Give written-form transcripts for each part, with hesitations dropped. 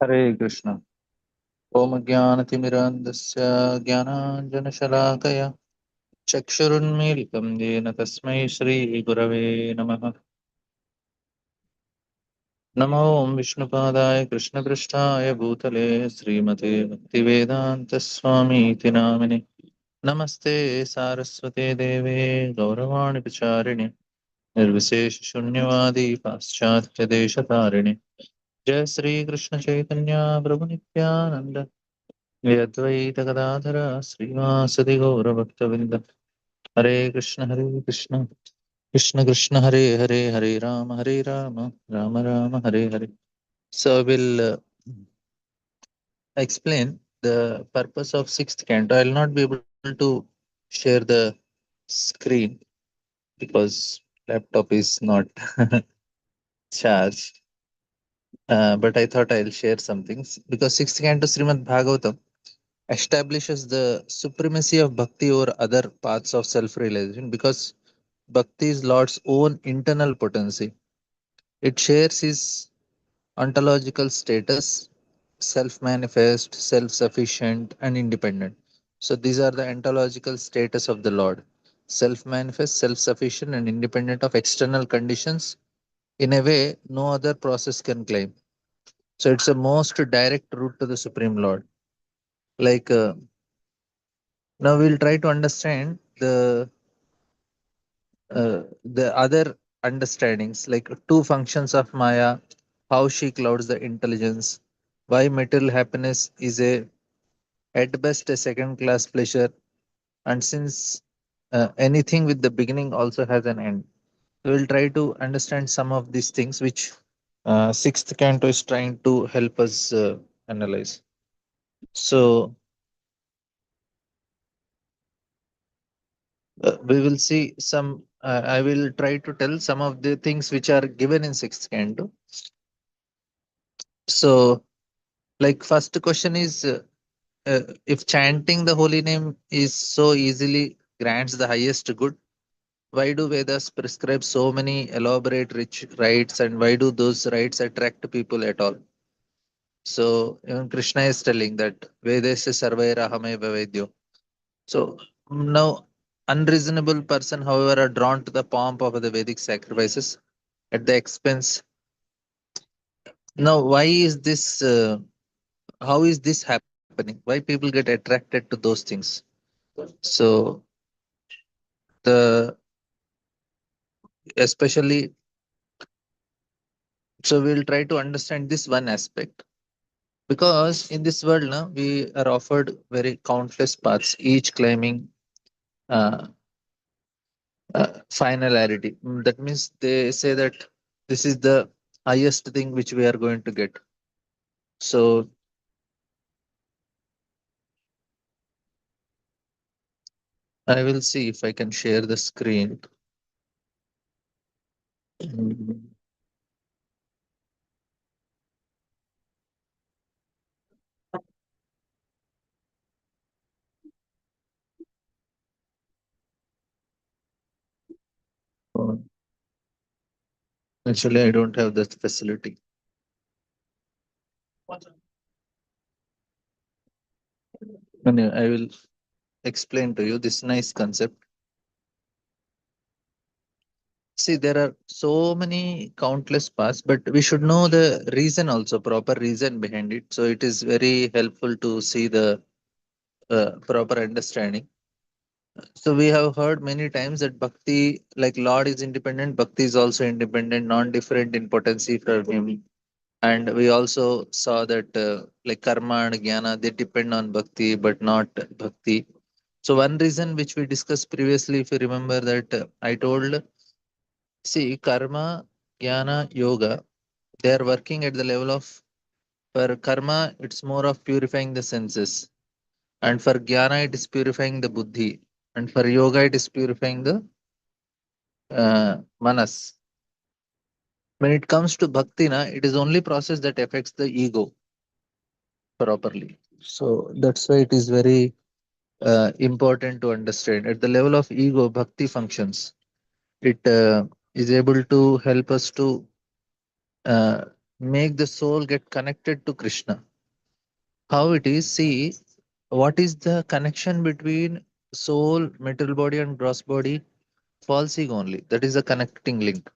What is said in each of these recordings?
हरे कृष्ण। ओम ज्ञानतिमिरान्धस्य ज्ञानाञ्जनशलाकया चक्षुरुन्मीलितं येन तस्मै श्रीगुरवे नमः। नमो विष्णुपादाय कृष्णपृष्ठाय भूतले श्रीमते भक्तिवेदान्तस्वामीति नामिने। नमस्ते सारस्वते देवे गौरवाणि प्रचारिणे निर्विशेषशून्यवादी पाश्चात्यदेशतारिणे। जय श्री कृष्ण चैतन्य प्रभु नित्यानंद यद्वैत गदाधर श्रीवासदि गौरभक्तविंद। हरे कृष्ण कृष्ण कृष्ण हरे हरे, हरे Ram Ram Ram Hare Hare. So I will explain the purpose of sixth canto. I will not be able to share the screen because laptop is not charged. But I thought I'll share some things because sixth canto Srimad Bhagavatam establishes the supremacy of bhakti over other paths of self-realization because bhakti is Lord's own internal potency. It shares his ontological status, self-manifest, self-sufficient, and independent. So these are the ontological status of the Lord: self-manifest, self-sufficient, and independent of external conditions in a way no other process can claim. So it's a most direct route to the Supreme Lord. Like now, we'll try to understand the other understandings, like two functions of Maya, how she clouds the intelligence, why material happiness is a at best a second class pleasure, and since anything with the beginning also has an end. So we'll try to understand some of these things which sixth canto is trying to help us analyze. So we will see some. I will try to tell some of the things which are given in sixth canto. So, like, first question is, if chanting the holy name is so easily grants the highest good, why do Vedas prescribe so many elaborate rich rites, and why do those rites attract people at all? So even Krishna is telling that Vedasya sarvaira hame vavedyo. So now unreasonable person, however, are drawn to the pomp of the Vedic sacrifices at the expense. Now, why is this? How is this happening? Why people get attracted to those things? So the especially, so we'll try to understand this one aspect because in this world now we are offered very countless paths, each claiming uh, finality. That means they say that this is the highest thing which we are going to get. So I will see if I can share the screen. Mm, oh, actually, I don't have that facility. Anyway, I will explain to you this nice concept. See, there are so many countless paths, but we should know the reason also, proper reason behind it. So it is very helpful to see the proper understanding. So we have heard many times that bhakti, like Lord is independent, bhakti is also independent, non-different in potency from him. And we also saw that like karma and jnana, they depend on bhakti, but not bhakti. So one reason which we discussed previously, if you remember that I told, see, karma, jnana, yoga, they are working at the level of, for karma, it's more of purifying the senses. And for jnana, it is purifying the buddhi. And for yoga, it is purifying the manas. When it comes to bhakti, na, it is only process that affects the ego properly. So that's why it is very important to understand. At the level of ego, bhakti functions. It is able to help us to make the soul get connected to Krishna. How it is, see, what is the connection between soul, material body, and gross body? False ego only. That is the connecting link.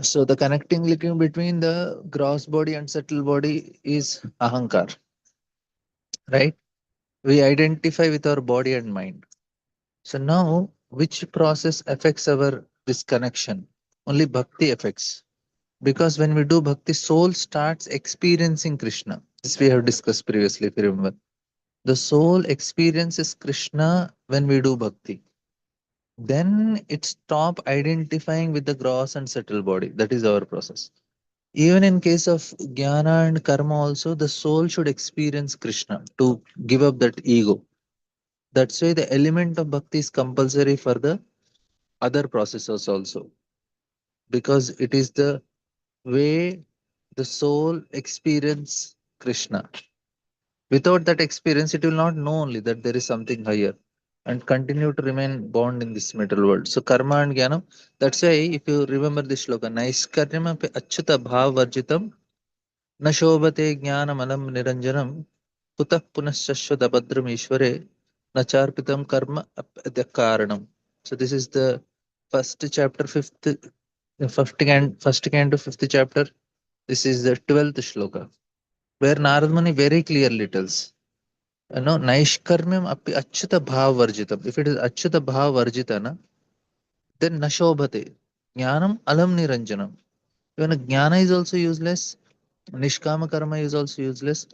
So the connecting link between the gross body and subtle body is ahankar, right? We identify with our body and mind. So now, which process affects our disconnection? Only bhakti affects. Because when we do bhakti, soul starts experiencing Krishna. This we have discussed previously, if you remember. The soul experiences Krishna when we do bhakti. Then it stop identifying with the gross and subtle body. That is our process. Even in case of jnana and karma also, the soul should experience Krishna to give up that ego. That's why the element of bhakti is compulsory for the other processes also, because it is the way the soul experience Krishna. Without that experience, it will not know only that there is something higher and continue to remain bound in this material world. So karma and jnana, that's why if you remember this shloka, naiskaryam api achyuta bhav varjitam न शोभते ज्ञानमलं निरञ्जनं कुतः पुनश्शश्वत भद्रम ईश्वरे न चार्पितं कर्म अप्यद्य कारणम. So this is the first chapter, first canto, fifth chapter. This is the 12th shloka, where Narad Muni very clearly tells, Naishkarmyam api achyuta bhav varjitam. If it is achyuta bhav varjita, na, then nashobhate. Jnanam alam niranjanam. Even jnana is also useless. Nishkama karma is also useless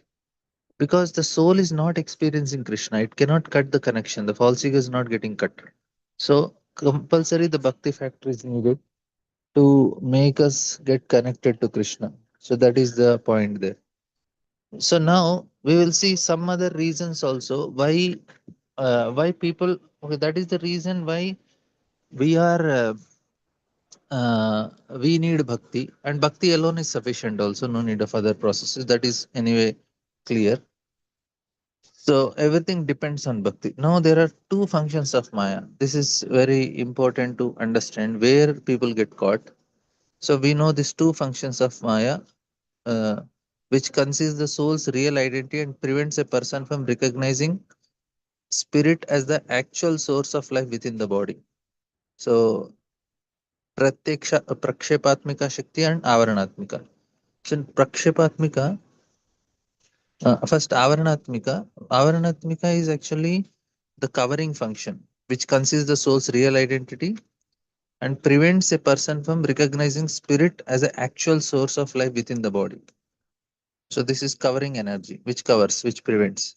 because the soul is not experiencing Krishna. It cannot cut the connection. The false ego is not getting cut. So compulsory the bhakti factor is needed to make us get connected to Krishna. So that is the point there. So now we will see some other reasons also why people. Okay, that is the reason why we are we need bhakti, and bhakti alone is sufficient. Also, no need of other processes. That is anyway clear. So everything depends on bhakti. Now there are two functions of Maya. This is very important to understand where people get caught. So we know these two functions of Maya, uh, which conceals the soul's real identity and prevents a person from recognizing spirit as the actual source of life within the body. So pratyaksha, prakshepatmika shakti and avaranatmika. So in prakshepatmika, first avaranatmika. Avaranatmika is actually the covering function, which conceals the soul's real identity and prevents a person from recognizing spirit as an actual source of life within the body. So this is covering energy, which covers, which prevents.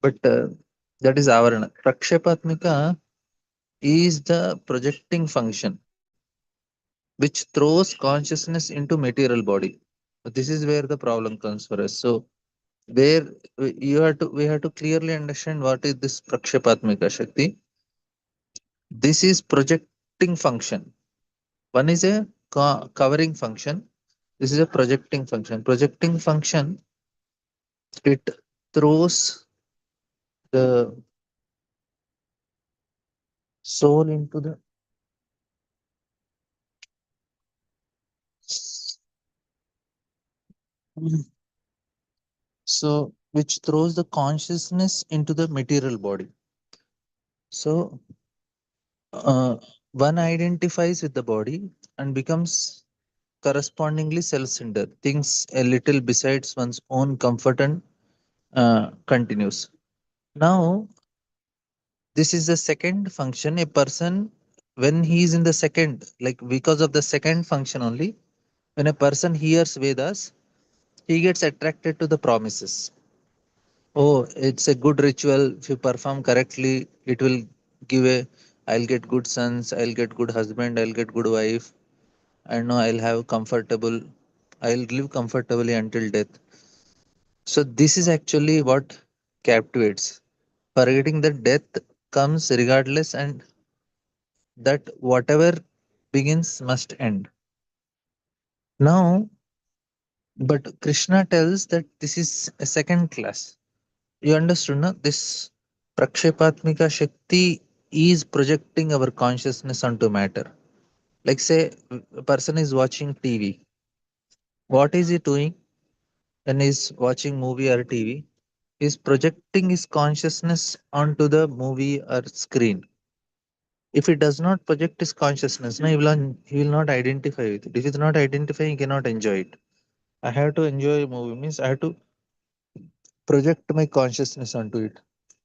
But that is avarana. Prakshepatmika is the projecting function, which throws consciousness into material body. This is where the problem comes for us. So where we have to clearly understand what is this prakshepatmika shakti. This is projecting function. One is a covering function. This is a projecting function. Projecting function, it throws the soul into the, so which throws the consciousness into the material body. So uh, one identifies with the body and becomes correspondingly self-centered, thinks a little besides one's own comfort and continues. Now, this is the second function. A person, when he is in the second, like because of the second function only, when a person hears Vedas, he gets attracted to the promises. Oh, it's a good ritual. If you perform correctly, it will give a, I'll get good sons, I'll get good husband, I'll get good wife. I know I'll have comfortable, I'll live comfortably until death. So this is actually what captivates. Forgetting that death comes regardless and that whatever begins must end. Now, but Krishna tells that this is a second class. You understood, no? This Prakshepatmika Shakti is projecting our consciousness onto matter. Like say a person is watching TV. What is he doing when he's watching movie or TV? He's projecting his consciousness onto the movie or screen. If he does not project his consciousness, no, he will not identify with it. If he's not identifying, he cannot enjoy it. I have to enjoy a movie means I have to project my consciousness onto it.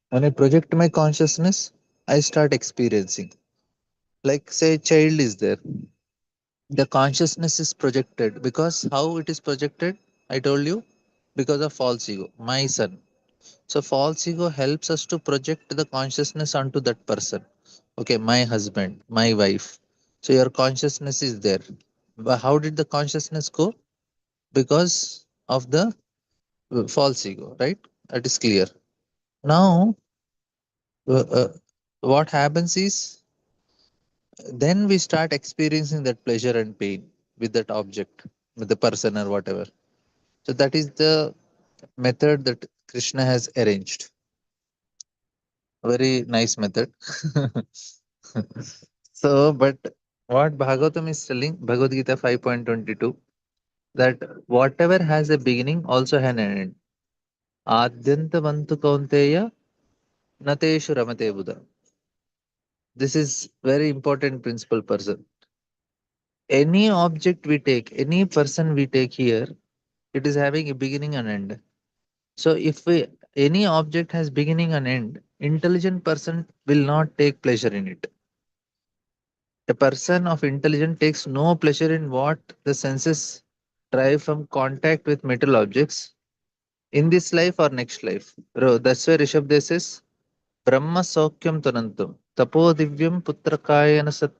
When I project my consciousness, I start experiencing. Like say a child is there. The consciousness is projected because how it is projected, I told you, because of false ego. My son. So false ego helps us to project the consciousness onto that person. Okay, my husband, my wife. So your consciousness is there. But how did the consciousness go? Because of the false ego, right? That is clear. Now, uh, uh, what happens is then we start experiencing that pleasure and pain with that object, with the person or whatever. So that is the method that Krishna has arranged. Very nice method. So, but what Bhagavatam is telling, Bhagavad Gita 5.22, that whatever has a beginning also has an end. Adyantavantu kaunteya nateshu ramate buddha. This is very important principle person. Any object we take, any person we take here, it is having a beginning and end. So if we, any object has beginning and end, intelligent person will not take pleasure in it. A person of intelligence takes no pleasure in what the senses derive from contact with metal objects in this life or next life. That's why Rishabdev says, Brahma Saukyam Tanantam, Tapo Divyam Putrakayana Sat,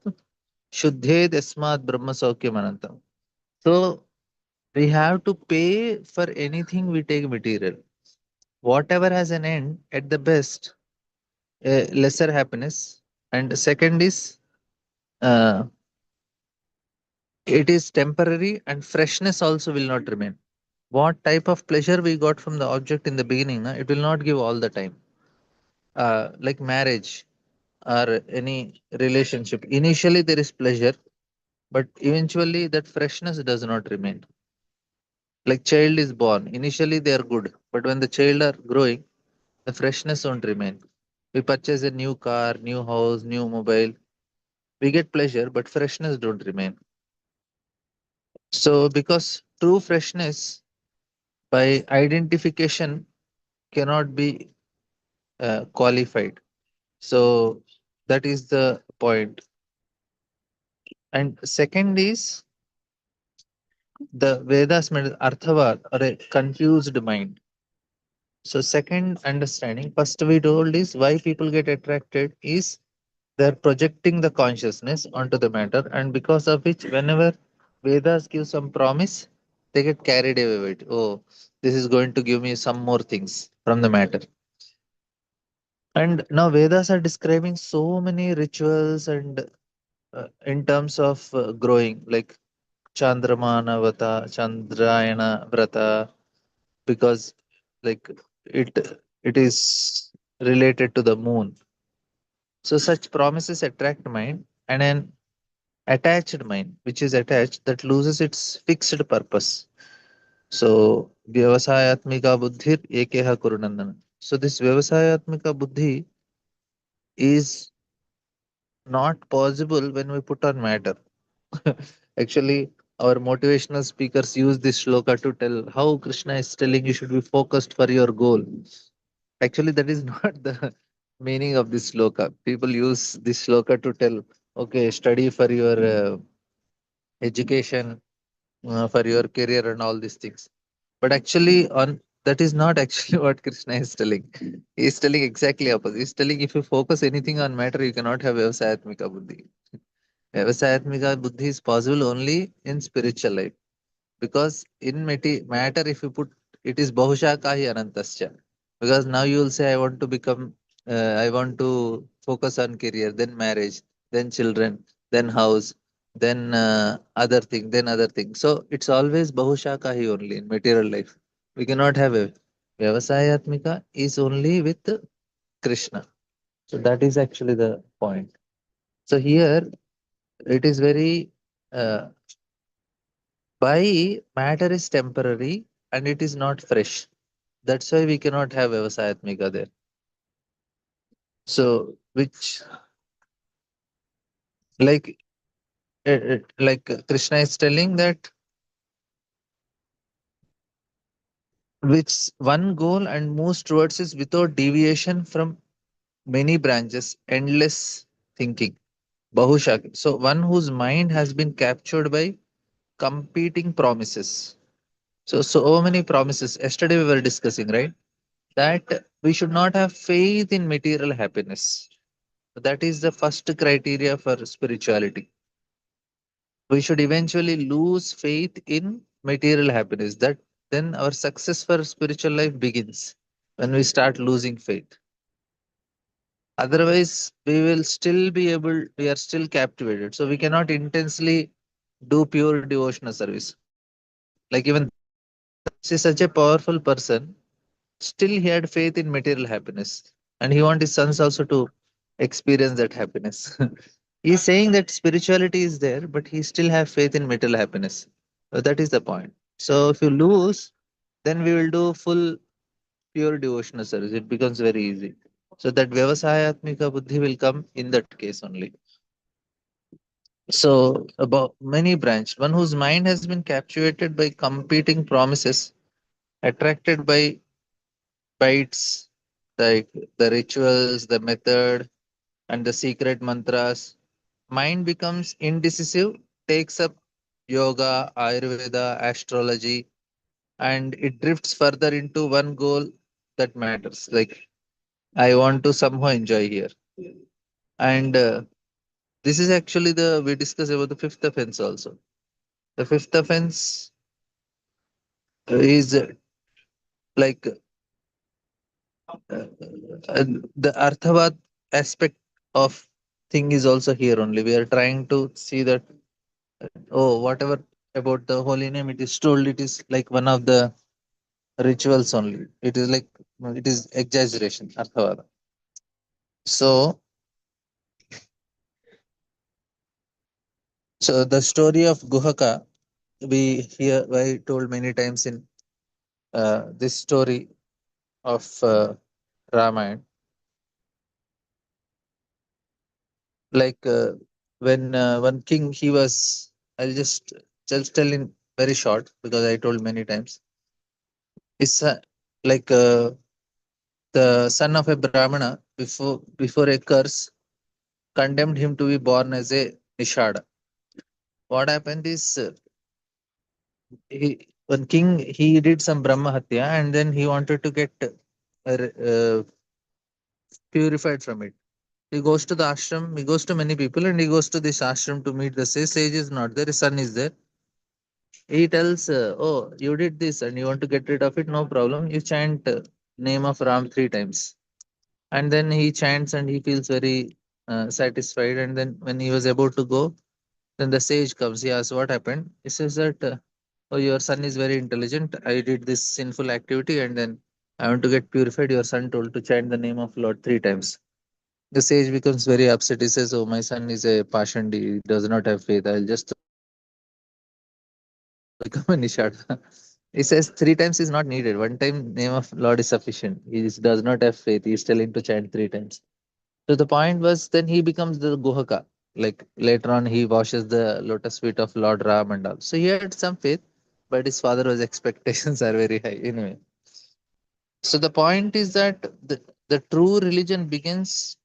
Shuddhe Desmat Brahma Saukyam Anantam. So we have to pay for anything we take material. Whatever has an end, at the best, lesser happiness. And second is, uh, it is temporary and freshness also will not remain. What type of pleasure we got from the object in the beginning, it will not give all the time. Like marriage or any relationship. Initially there is pleasure, but eventually that freshness does not remain. Like child is born. Initially they are good, but when the child are growing, the freshness won't remain. We purchase a new car, new house, new mobile. We get pleasure, but freshness don't remain. So because true freshness by identification cannot be qualified. So that is the point. And second is the Vedas made Arthavad or a confused mind. So second understanding, first we told is why people get attracted is they're projecting the consciousness onto the matter, and because of which whenever Vedas give some promise, they get carried away with it. Oh, this is going to give me some more things from the matter. And now Vedas are describing so many rituals and in terms of growing, like Chandramana Vata, Chandrayana Vrata, because like it it is related to the moon. So such promises attract mind, and an attached mind, which is attached, that loses its fixed purpose. So Vyavasayatmika Buddhir Ekeha Kurunandana. So this Vyavasayatmika Buddhi is not possible when we put on matter. Actually, our motivational speakers use this shloka to tell how Krishna is telling you should be focused for your goal. Actually, that is not the meaning of this shloka. People use this shloka to tell, okay, study for your education, for your career, and all these things. But actually, on that is not actually what Krishna is telling. He is telling exactly opposite. He is telling if you focus anything on matter, you cannot have Vyavasayatmika Buddhi. Vyavasayatmika Buddhi is possible only in spiritual life. Because in matter, if you put, it is Bahushaka hi Anantascha. Because now you will say, I want to become, I want to focus on career, then marriage, then children, then house, then other thing, then other thing. So it's always Bahushaka hi only in material life. We cannot have a Vyavasayatmika is only with Krishna. So that is actually the point. So here it is very uh, By matter is temporary and it is not fresh. That's why we cannot have Vyavasayatmika there. So, which, like Krishna is telling that which one goal and moves towards is without deviation from many branches, endless thinking. Bahushaki. So, one whose mind has been captured by competing promises. So many promises. Yesterday we were discussing, right? That we should not have faith in material happiness. That is the first criteria for spirituality. We should eventually lose faith in material happiness. That then our success for spiritual life begins when we start losing faith. Otherwise, we will still be able, we are still captivated. So we cannot intensely do pure devotional service. Like even she's such a powerful person, still he had faith in material happiness. And he wants his sons also to experience that happiness. He's saying that spirituality is there, but he still have faith in material happiness. That is the point. So if you lose, then we will do full pure devotional service. It becomes very easy. So that Vyavasayatmika Buddhi will come in that case only. So about many branch, one whose mind has been captivated by competing promises, attracted by bites, like the rituals, the method, and the secret mantras. Mind becomes indecisive, takes up yoga, Ayurveda, astrology, and it drifts further into one goal that matters. Like, I want to somehow enjoy here. And this is actually we discussed about the fifth offense also. The fifth offense is like the Arthavad aspect of thing is also here only. We are trying to see that, oh, whatever about the holy name, it is told, it is like one of the rituals only. It is like, it is exaggeration, Arthavada. So, so the story of Guhaka, I told many times in this story of Ramayana, like when one king, he was, I'll just tell in very short because I told many times. It's like the son of a Brahmana before a curse condemned him to be born as a Nishada. What happened is one king, he did some Brahma Hatya and then he wanted to get purified from it. He goes to the ashram, he goes to many people and he goes to this ashram to meet the sage. Sage is not there, his son is there. He tells, oh, you did this and you want to get rid of it, no problem. You chant name of Ram 3 times. And then he chants and he feels very satisfied. And then when he was about to go, then the sage comes. He asks, what happened? He says that, oh, your son is very intelligent. I did this sinful activity and then I want to get purified. Your son told to chant the name of Lord 3 times. The sage becomes very upset. He says, oh, my son is a Pashandi. He does not have faith. I'll just throw him into the river and he will become a Nishad. He says 3 times is not needed. One time name of Lord is sufficient. Does not have faith. He is telling to chant 3 times. So the point was then he becomes the Gohaka. Like later on, he washes the lotus feet of Lord Ram and all. So he had some faith, but his father was expectations are very high. Anyway, so the point is that the true religion begins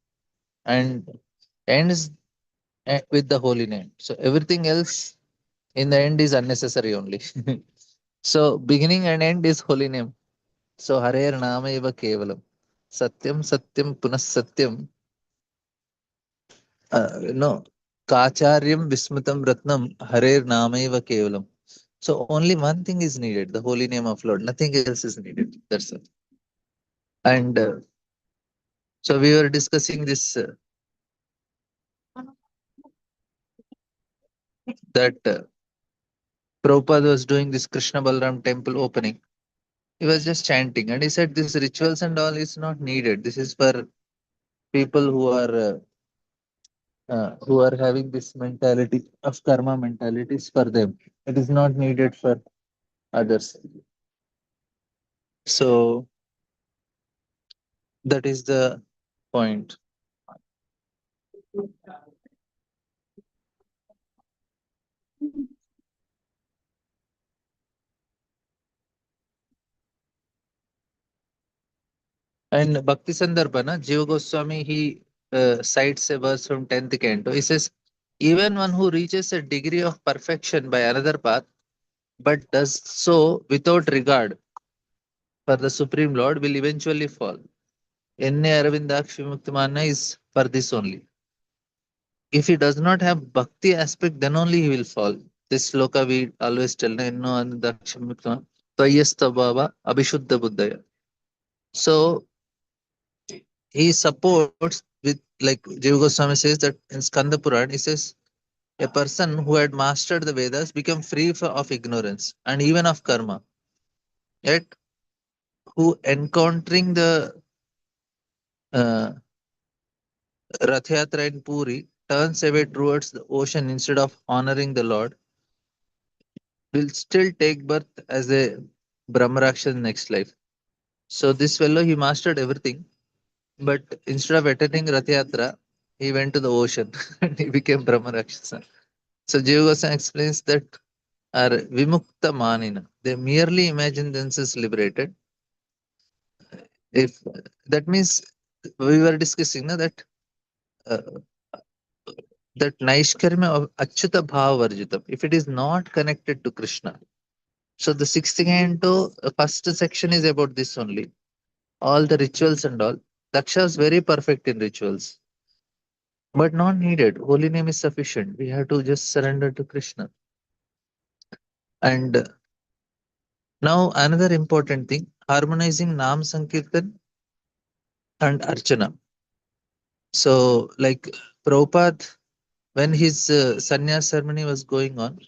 and ends with the holy name. So everything else in the end is unnecessary only. So beginning and end is holy name. So Harer Nama Eva Kevalam. Satyam Satyam Punas Satyam. No. Kacharyam Vismutam Ratnam Harer Namaiva Kevalam. So only one thing is needed, the holy name of Lord. Nothing else is needed. That's all. And so we were discussing this that Prabhupada was doing this Krishna Balaram temple opening. He was just chanting and he said this rituals and all is not needed. This is for people who are who are having this mentality of karma mentalities for them. It is not needed for others. So that is the point. And Bhakti Sandarbhana, Jiva Goswami, he cites a verse from 10th canto. He says, even one who reaches a degree of perfection by another path, but does so without regard for the Supreme Lord, will eventually fall. Enne Aravindaksha Muktamana is for this only. If he does not have bhakti aspect, then only he will fall. This sloka we always tell, Enno Aravindaksha Muktamana, Tvayasta Bhava Abhishuddha Buddhaya. So he supports with, like Jiva Goswami says that in Skanda Puran, he says, a person who had mastered the Vedas became free of ignorance and even of karma. Yet, who encountering the uh, Rath Yatra in Puri turns away towards the ocean instead of honoring the Lord, will still take birth as a Brahmarakshas in next life. So this fellow, he mastered everything, but instead of attending Rath Yatra, he went to the ocean and he became Brahmarakshasa. So Jiva Goswami explains that are Vimukta Manina. They merely imagine themselves liberated. If that means we were discussing na, uh, that Naishkarma of Achyuta Bhava Varjitam, if it is not connected to Krishna. So the sixth canto, first section is about this only. All the rituals and all. Daksha is very perfect in rituals, but not needed. Holy name is sufficient. We have to just surrender to Krishna. And now another important thing, harmonizing Nam Sankirtan and Archana. So, like Prabhupada, when his sannyas ceremony was going on,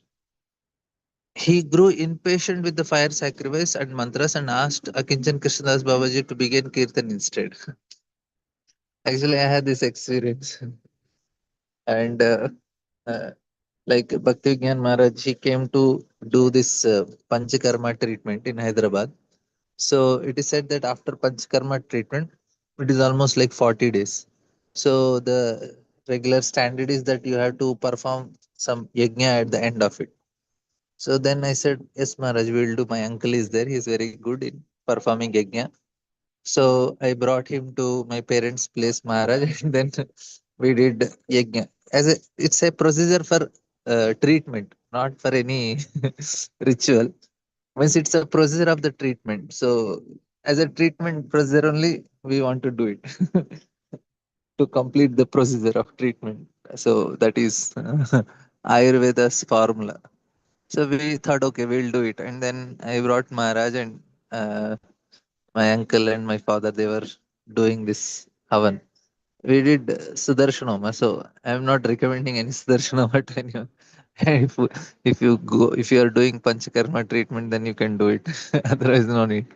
he grew impatient with the fire sacrifice and mantras and asked Akinchan Krishnadas Babaji to begin Kirtan instead. Actually, I had this experience. And like Bhakti Vigyan Maharaj, he came to do this Panchakarma treatment in Hyderabad. So it is said that after Panchakarma treatment, it is almost like 40 days. So the regular standard is that you have to perform some yajna at the end of it. So then I said, yes, Maharaj, we'll do. My uncle is there. He's very good in performing yajna. So I brought him to my parents' place, Maharaj, and then we did yajna. It's a procedure for treatment, not for any ritual. Means it's a procedure of the treatment. So as a treatment procedure only, we want to do it to complete the procedure of treatment. So that is Ayurveda's formula. So we thought, okay, we'll do it. And then I brought Maharaj and my uncle and my father, they were doing this havan. We did Sudarshanoma. So I'm not recommending any Sudarshanoma to anyone. if, if you go, if you are doing Panchakarma treatment, then you can do it. Otherwise, no need.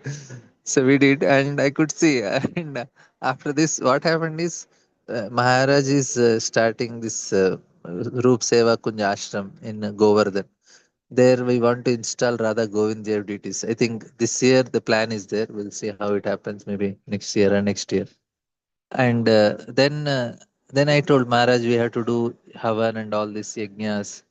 So we did, and I could see. And after this, what happened is Maharaj is starting this Roop Seva Kunja Ashram in Govardhan. There we want to install Radha Govind Dev deities. I think this year the plan is there. We'll see how it happens. Maybe next year or next year. And then I told Maharaj we have to do Havan and all these yajnas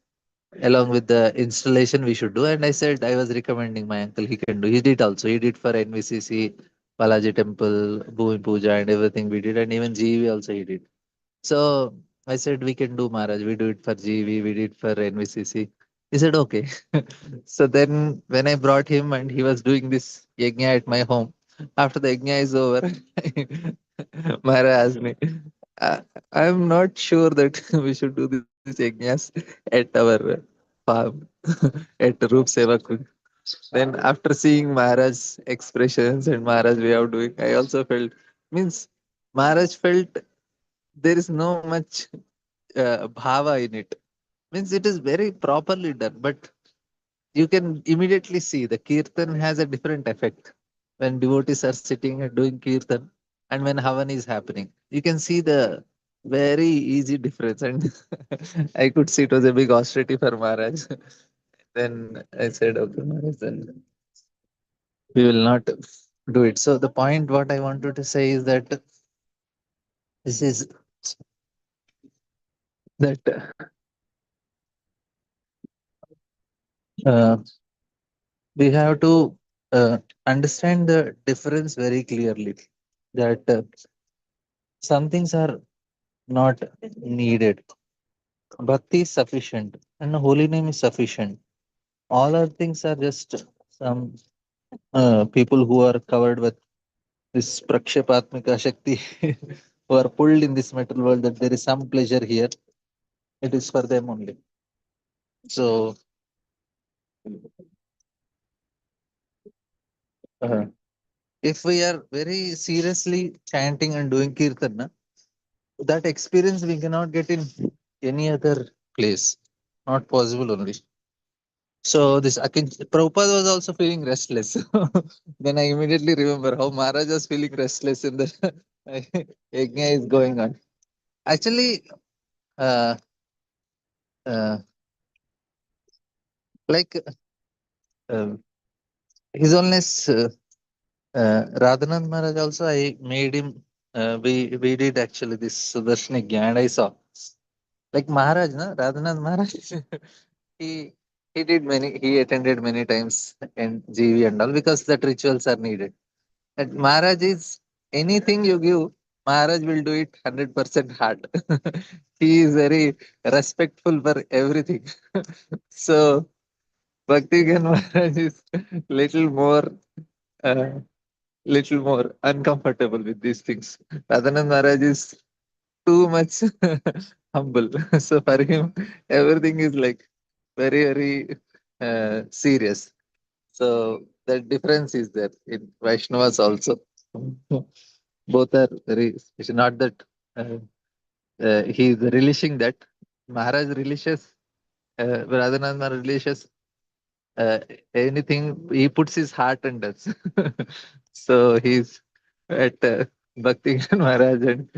along with the installation we should do. And I said I was recommending my uncle he can do. He did also. He did for NVCC, Balaji Temple, Bhumi Puja and everything we did. And even GV also he did. So I said we can do Maharaj. We do it for GV. We did for NVCC. He said okay. So then when I brought him and he was doing this yajna at my home, after the yajna is over, Maharaj asked me, "I- I'm not sure that we should do these yajnas at our farm at Roop Seva Kunj." Then after seeing Maharaj's expressions and Maharaj way of doing, I also felt means Maharaj felt there is no much bhava in it. Means it is very properly done, but you can immediately see the kirtan has a different effect when devotees are sitting and doing kirtan and when havan is happening. You can see the Very easy difference, and I could see it was a big austerity for Maharaj. Then I said, okay, Maharaj, then we will not do it. So the point what I wanted to say is that this is that uh, we have to understand the difference very clearly. That some things are not needed. Bhakti is sufficient, and the holy name is sufficient. All other things are just some people who are covered with this prakshapatmika shakti, who are pulled in this material world, that there is some pleasure here. It is for them only. So, uh, if we are very seriously chanting and doing kirtana, that experience we cannot get in any other place. Not possible only. So this Akin Prabhupada was also feeling restless. Then I immediately remember how Maharaj was feeling restless in the yajna is going on. Actually, uh, uh, like uh, His Holiness Radhanand Maharaj also, I made him. We did actually this Sudarshan yajna, and I saw like Maharaj, na Radhanand Maharaj. he he did many. He attended many times in GV and all because that rituals are needed. That Maharaj is anything you give, Maharaj will do it 100% hard. He is very respectful for everything. So Bhaktigan Maharaj is little more uh, little more uncomfortable with these things. Radhanand Maharaj is too much humble. So for him, everything is like very serious. So the difference is there in Vaishnavas also. Both are very special. Not that he is relishing that. Maharaj relishes, Radhanand Maharaj relishes uh, anything. He puts his heart and does. So he's at Bhakti Maharaj, and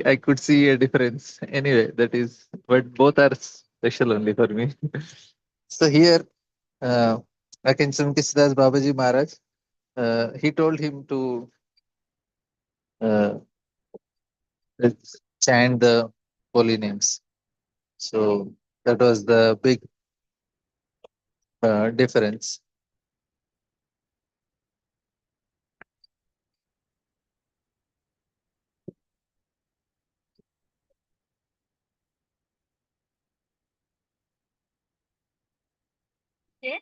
I could see a difference. Anyway, that is, but both are special only for me. So here, uh, Akincham Kisidas Babaji Maharaj, he told him to uh, chant the holy names. So that was the big difference. Okay.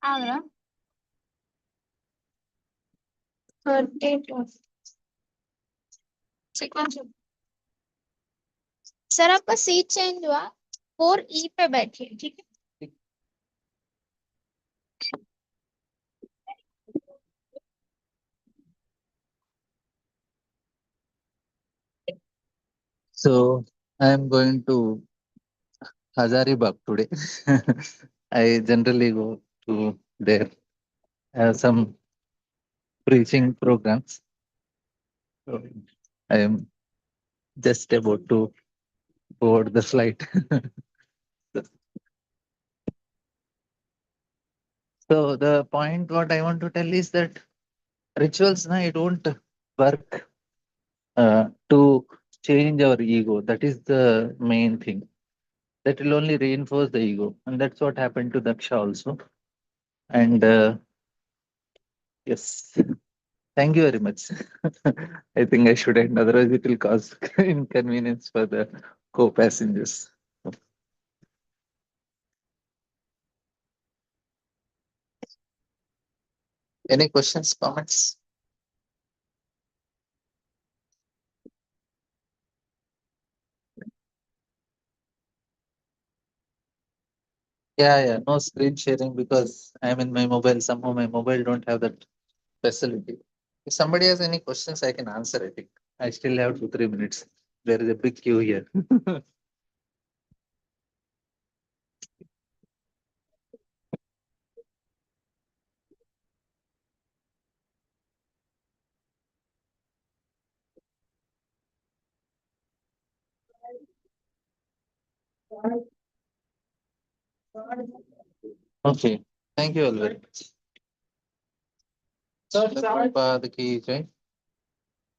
Agra. 32 sequence sir आपका seat change हुआ 4E पे बैठिए ठीक है So I am going to Hazaribagh today. I generally go to there, have some preaching programs. So I am just about to board the flight. So the point what I want to tell is that rituals, na, it won't work to change our ego. That is the main thing. That will only reinforce the ego, and that's what happened to Daksha also. And yes, thank you very much. I think I should end, otherwise it will cause inconvenience for the co-passengers. Any questions, comments? Yeah, yeah. No screen sharing because I'm in my mobile. Somehow my mobile don't have that facility. If somebody has any questions, I can answer. I think I still have 2 3 minutes. There is a big queue here. Okay. Thank you all very much. Prabhupada ki jai.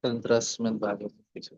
Tantra Srimad Bhagavatam ki jai.